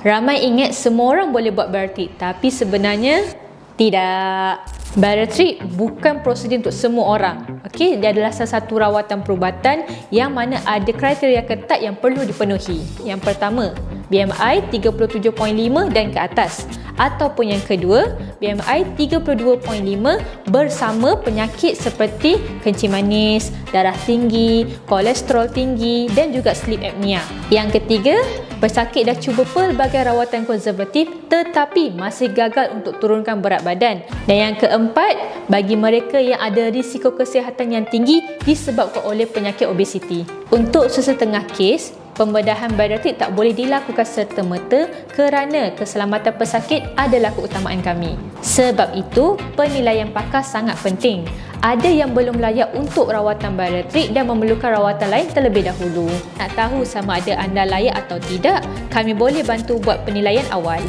Ramai ingat semua orang boleh buat bariatrik, tapi sebenarnya tidak. Bariatrik bukan prosedur untuk semua orang. Okey, dia adalah salah satu rawatan perubatan yang mana ada kriteria ketat yang perlu dipenuhi. Yang pertama, BMI 37.5 dan ke atas. Ataupun yang kedua, BMI 32.5 bersama penyakit seperti kencing manis, darah tinggi, kolesterol tinggi dan juga sleep apnea. Yang ketiga, pesakit dah cuba pelbagai rawatan konservatif tetapi masih gagal untuk turunkan berat badan. Dan yang keempat, bagi mereka yang ada risiko kesihatan yang tinggi disebabkan oleh penyakit obesiti. Untuk sesetengah kes, pembedahan bariatrik tak boleh dilakukan serta-merta kerana keselamatan pesakit adalah keutamaan kami. Sebab itu, penilaian pakar sangat penting. Ada yang belum layak untuk rawatan bariatrik dan memerlukan rawatan lain terlebih dahulu. Nak tahu sama ada anda layak atau tidak? Kami boleh bantu buat penilaian awal.